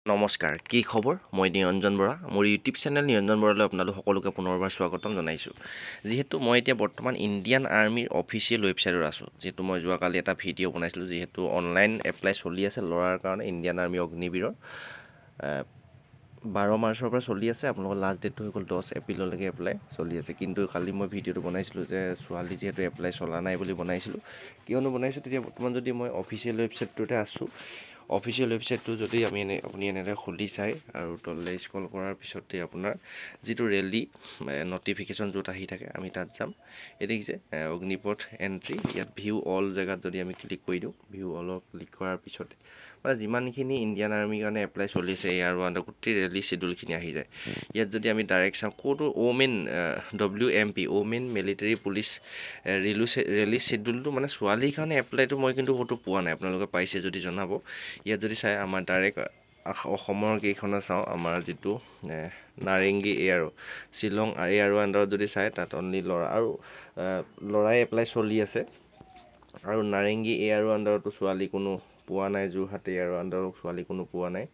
নমস্কাৰ, কি খবৰ? মই নিৰঞ্জন বৰা। মোৰ ইউটিউব চেনেল নিৰঞ্জন বৰালৈ আপোনালোক সকলোকে পুনৰবাৰ স্বাগতম জনাইছোঁ। যিহেতু মই এতিয়া বৰ্তমান ইণ্ডিয়ান আৰ্মিৰ অফিচিয়েল ৱেবছাইটত আছোঁ। যিহেতু মই যোৱাকালি এটা ভিডিঅ' বনাইছিলোঁ, যিহেতু অনলাইন এপ্লাই চলি আছে ল'ৰাৰ কাৰণে ইণ্ডিয়ান আৰ্মি অগ্নিবীৰৰ 12 মাৰ্চৰ পৰা চলি আছে। আপোনালোকৰ লাষ্ট ডেটটো হৈ গ'ল 10 এপ্ৰিললৈকে এপ্লাই চলি আছে। কিন্তু কালি মই ভিডিঅ'টো বনাইছিলোঁ যে ছোৱালী যিহেতু এপ্লাই চলা নাই বুলি বনাইছিলোঁ। কিয়নো বনাইছোঁ, তেতিয়া বৰ্তমান যদি মই অফিচিয়েল ৱেবছাইটটোতে আছোঁ। অফিচিয়েল ৱেবছাইটটো যদি আপুনি এনেদৰে খুলি চাই আৰু তললৈ স্ক্ৰল কৰাৰ পিছতে আপোনাৰ যিটো ৰেলী নটিফিকেশ্যন য'ত আহি থাকে আমি তাত যাম। এই দেখিছে অগ্নিপথ এণ্ট্ৰি, ইয়াত ভিউ অল জেগাত যদি আমি ক্লিক কৰি দিওঁ, ভিউ অলপ ক্লিক কৰাৰ পিছতে মানে যিমানখিনি ইণ্ডিয়ান আৰ্মিৰ কাৰণে এপ্লাই চলিছে ইয়াৰ আণ্ডাৰ গোটেই ৰেলী শ্বেডিউলখিনি আহি যায়। ইয়াত যদি আমি ডাইৰেক্ট চাওঁ ক'তো women WMP women military police rally শ্বেডিউলটো মানে ছোৱালীৰ কাৰণে এপ্লাইটো মই কিন্তু ক'তো পোৱা নাই। আপোনালোকে পাইছে যদি জনাব। ইয়াত যদি চাই আমাৰ ডাইৰেক্ট অসমৰ কেইখনত চাওঁ, আমাৰ যিটো নাৰেংগী এয়াৰো শ্বিলং এয়াৰো আণ্ডাৰত যদি চাই তাত অনলি ল'ৰা আৰু ল'ৰাই এপ্লাই চলি আছে। আৰু নাৰেংগী এয়াৰো আণ্ডাৰতো ছোৱালী কোনো পোৱা নাই, যোৰহাট এয়াৰো আণ্ডাৰত ছোৱালী কোনো পোৱা নাই।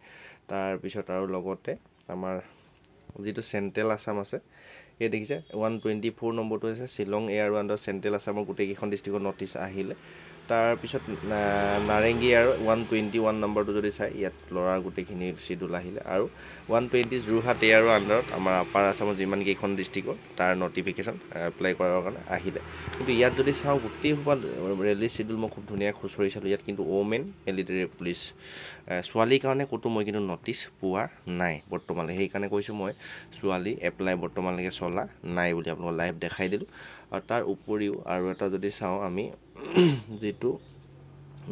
তাৰপিছত আৰু লগতে আমাৰ যিটো চেণ্ট্ৰেল আছাম আছে, সেই দেখিছে 124 নম্বৰটো হৈছে শ্বিলং এয়াৰো আণ্ডাৰ চেণ্ট্ৰেল আছামৰ গোটেইকেইখন ডিষ্ট্ৰিক্টৰ নটিছ আহিলে। তাৰপিছত নাৰেংগী আৰু 121 নম্বৰটো যদি চাই ইয়াত ল'ৰাৰ গোটেইখিনি শ্বিডিউল আহিলে। আৰু 120 যোৰহাট এয়াৰো আণ্ডাৰত আমাৰ আপাৰ আছামৰ যিমানকেইখন ডিষ্ট্ৰিক্টৰ তাৰ নটিফিকেশ্যন এপ্লাই কৰাৰ কাৰণে আহিলে। কিন্তু ইয়াত যদি চাওঁ গোটেই সোপা ৰেলী শ্বিডিউল মই খুব ধুনীয়াকৈ খুচৰি চালোঁ। ইয়াত কিন্তু ওমেন মিলিটাৰী পুলিচ ছোৱালীৰ কাৰণে ক'তো মই কিন্তু নটিছ পোৱা নাই বৰ্তমানলৈ। সেইকাৰণে কৈছোঁ মই ছোৱালী এপ্লাই বৰ্তমানলৈকে চলা নাই বুলি আপোনালোকক লাইভ দেখাই দিলোঁ। আৰু তাৰ উপৰিও আৰু এটা যদি চাওঁ আমি যিটো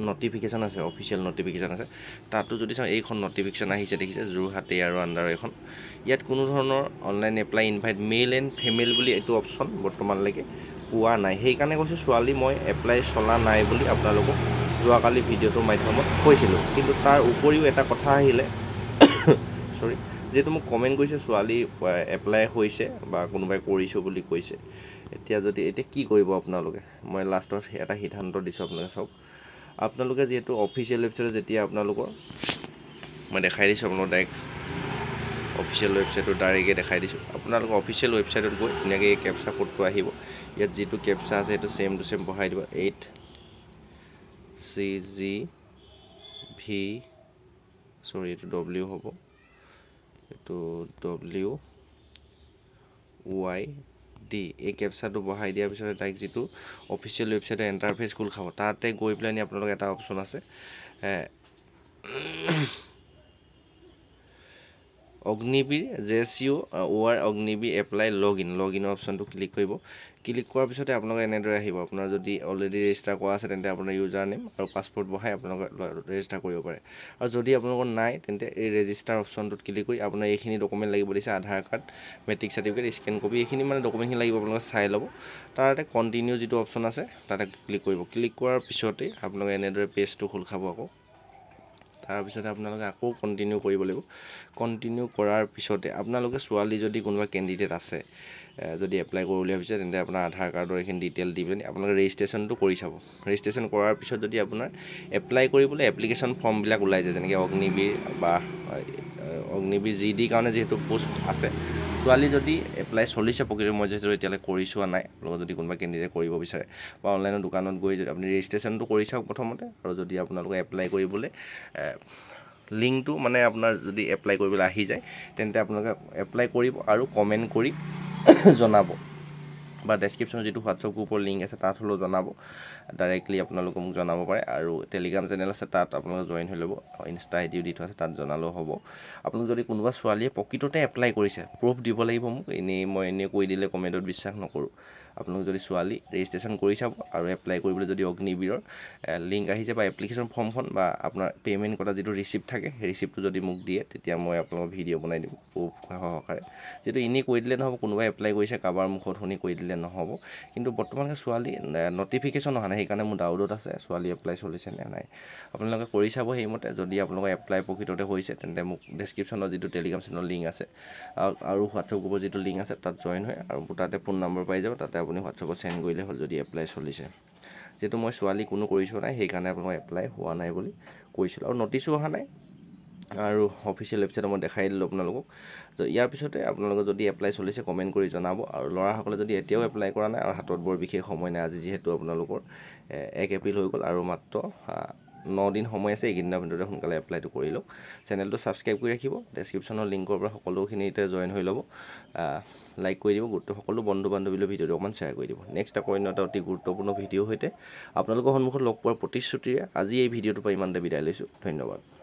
নটিফিকেশ্যন আছে, অফিচিয়েল নটিফিকেশ্যন আছে, তাতো যদি চাওঁ এইখন নটিফিকেশ্যন আহিছে দেখিছে যোৰহাট এয়াৰো আণ্ডাৰ এখন। ইয়াত কোনো ধৰণৰ online apply invite male and female বুলি এইটো অপশ্যন বৰ্তমানলৈকে পোৱা নাই। সেইকাৰণে কৈছোঁ ছোৱালী মই এপ্লাই চলা নাই বুলি আপোনালোকক যোৱাকালি ভিডিঅ'টোৰ মাধ্যমত কৈছিলোঁ। কিন্তু তাৰ উপৰিও এটা কথা আহিলে যিহেতু মোক কমেণ্ট কৰিছে ছোৱালী এপ্লাই হৈছে বা কোনোবাই কৰিছোঁ বুলি কৈছে। এতিয়া কি কৰিব আপোনালোকে, মই লাষ্টত এটা সিদ্ধান্ত দিছোঁ। আপোনালোকে চাওক, আপোনালোকে যিহেতু অফিচিয়েল ৱেবছাইটত যেতিয়া আপোনালোকৰ মই দেখাই দিছোঁ, আপোনালোকক ডাইৰেক্ট অফিচিয়েল ৱেবছাইটটো ডাইৰেক্টে দেখাই দিছোঁ। আপোনালোকৰ অফিচিয়েল ৱেবছাইটত গৈ ধুনীয়াকৈ এই কেপচা কোডটো আহিব। ইয়াত যিটো কেপচা আছে সেইটো ছেম টু ছেম বহাই দিব 8CGV এইটো W হ'ব, এইটো WYD। এই কেপচাটো বহাই দিয়াৰ পিছতে তাইক যিটো অফিচিয়েল ৱেবছাইটৰ ইণ্টাৰফেচ খোল খাব, তাতে গৈ পেলাই আপোনালোকৰ এটা অপশ্যন আছে Agniveer JSU OR Agniveer apply লগইনৰ অপশ্যনটো ক্লিক কৰিব। ক্লিক কৰাৰ পিছতে আপোনালোকে এনেদৰে আহিব। আপোনাৰ যদি অলৰেডি ৰেজিষ্টাৰ কৰা আছে তেন্তে আপোনাৰ ইউজাৰ নেম আৰু পাছপৰ্ট বহাই আপোনালোকে ৰেজিষ্টাৰ কৰিব পাৰে। আৰু যদি আপোনালোকৰ নাই তেন্তে এই ৰেজিষ্টাৰ অপশ্যনটোত ক্লিক কৰি আপোনাৰ এইখিনি ডকুমেণ্ট লাগিব দিছে, Aadhaar card, matric certificate, scan copy, এইখিনি মানে ডকুমেণ্টখিনি লাগিব। আপোনালোকে চাই ল'ব। তাতে কণ্টিনিউ যিটো অপশ্যন আছে তাতে ক্লিক কৰিব। ক্লিক কৰাৰ পিছতে আপোনালোকে এনেদৰে পেজটো খোল খাব। আকৌ তাৰপিছতে আপোনালোকে আকৌ কণ্টিনিউ কৰিব লাগিব। কণ্টিনিউ কৰাৰ পিছতে আপোনালোকে ছোৱালী যদি কোনোবা কেণ্ডিডেট আছে যদি এপ্লাই কৰোঁ বুলি ভাবিছে, তেন্তে আপোনাৰ আধাৰ কাৰ্ডৰ এইখিনি ডিটেইল দি পেলাই আপোনালোকে ৰেজিষ্ট্ৰেশ্যনটো কৰি চাব। ৰেজিষ্ট্ৰেশ্যন কৰাৰ পিছত যদি আপোনাৰ এপ্লাই কৰিবলৈ এপ্লিকেশ্যন ফৰ্মবিলাক ওলাই যায়, যেনেকৈ অগ্নিবীৰ বা অগ্নিবীৰ GD কাৰণে যিহেতু পোষ্ট আছে, ছোৱালী যদি এপ্লাই চলিছে প্ৰকৃততে, মই যিহেতু এতিয়ালৈ কৰি চোৱা নাই, আপোনালোকে যদি কোনোবা কেণ্ডিডেট কৰিব বিচাৰে বা অনলাইনৰ দোকানত গৈ যদি আপুনি ৰেজিষ্ট্ৰেশ্যনটো কৰি চাওক প্ৰথমতে। আৰু যদি আপোনালোকে এপ্লাই কৰিবলৈ লিংকটো মানে আপোনাৰ যদি এপ্লাই কৰিবলৈ আহি যায়, তেন্তে আপোনালোকে এপ্লাই কৰিব আৰু কমেণ্ট কৰি জনাব বা ডেছক্ৰিপশ্যনত যিটো হোৱাটছআপ গ্ৰুপৰ লিংক আছে তাত হ'লেও জনাব। ডাইৰেক্টলি আপোনালোকে মোক জনাব পাৰে। আৰু টেলিগ্ৰাম চেনেল আছে, তাত আপোনালোকে জইন হৈ ল'ব। ইনষ্টা আইডিও দি থোৱা আছে, তাত জনালেও হ'ব। আপোনালোক যদি কোনোবা ছোৱালীয়ে প্ৰকৃততে এপ্লাই কৰিছে, প্ৰুফ দিব লাগিব মোক। মই এনেই কৈ দিলে কমেণ্টত বিশ্বাস নকৰোঁ। আপোনালোক যদি ছোৱালী ৰেজিষ্ট্ৰেশ্যন কৰি চাব আৰু এপ্লাই কৰিবলৈ যদি অগ্নিবীৰৰ লিংক আহিছে বা এপ্লিকেশ্যন ফৰ্মখন বা আপোনাৰ পে'মেণ্ট কৰা যিটো ৰিচিপ্ট থাকে, সেই ৰিচিপ্টটো যদি মোক দিয়ে, তেতিয়া মই আপোনালোকৰ ভিডিঅ' বনাই দিম প্ৰুফ সহকাৰে। যিহেতু এনেই কৈ দিলে নহ'ব, কোনোবাই এপ্লাই কৰিছে কাৰোবাৰ মুখত শুনি কৈ দিলে নহ'ব। কিন্তু বৰ্তমানকৈ ছোৱালী নটিফিকেশ্যন অহা নাই, সেইকাৰণে মোৰ ডাউটত আছে ছোৱালী এপ্লাই চলিছে নে নাই। আপোনালোকে কৰি চাব সেইমতে। যদি আপোনালোকৰ এপ্লাই প্ৰকৃততে হৈছে, তেন্তে মোক ডেছক্ৰিপশ্যনত যিটো টেলিগ্ৰাম চেনেলৰ লিংক আছে আৰু হোৱাটছআপ গ্ৰুপৰ যিটো লিংক আছে তাত জইন হয় আৰু তাতে ফোন নম্বৰ পাই যাব। তাতে আপুনি হোৱাটছআপত চেণ্ড কৰিলে হ'ল যদি এপ্লাই চলিছে। যিহেতু মই ছোৱালী কোনো কৰিছোঁ নাই, সেইকাৰণে আপোনালোকৰ এপ্লাই হোৱা নাই বুলি কৈছিলোঁ। আৰু নটিছো অহা নাই, আৰু অফিচিয়েল ৱেবছাইটত মই দেখাই দিলোঁ আপোনালোকক। তো ইয়াৰ পিছতে আপোনালোকে যদি এপ্লাই চলিছে কমেণ্ট কৰি জনাব, আৰু ল'ৰাসকলে যদি এতিয়াও এপ্লাই কৰা নাই আৰু হাতত বৰ বিশেষ সময় নাই, আজি যিহেতু আপোনালোকৰ 1 এপ্ৰিল হৈ গ'ল আৰু মাত্ৰ 9 দিন সময় আছে, এইকেইদিনৰ ভিতৰতে সোনকালে এপ্লাইটো কৰি লওক। চেনেলটো ছাবস্ক্ৰাইব কৰি ৰাখিব, ডেছক্ৰিপশ্যনৰ লিংকৰ পৰা সকলোখিনিতে জইন হৈ ল'ব, লাইক কৰি দিব, সকলো বন্ধু বান্ধৱীলৈ ভিডিঅ'টো অকণমান শ্বেয়াৰ কৰি দিব। নেক্সট আকৌ অন্য এটা অতি গুৰুত্বপূৰ্ণ ভিডিঅ'ৰ সৈতে আপোনালোকৰ সন্মুখত লগ পোৱাৰ প্ৰতিশ্ৰুতিৰে আজি এই ভিডিঅ'টোৰ পৰা ইমানতে বিদায় লৈছোঁ। ধন্যবাদ।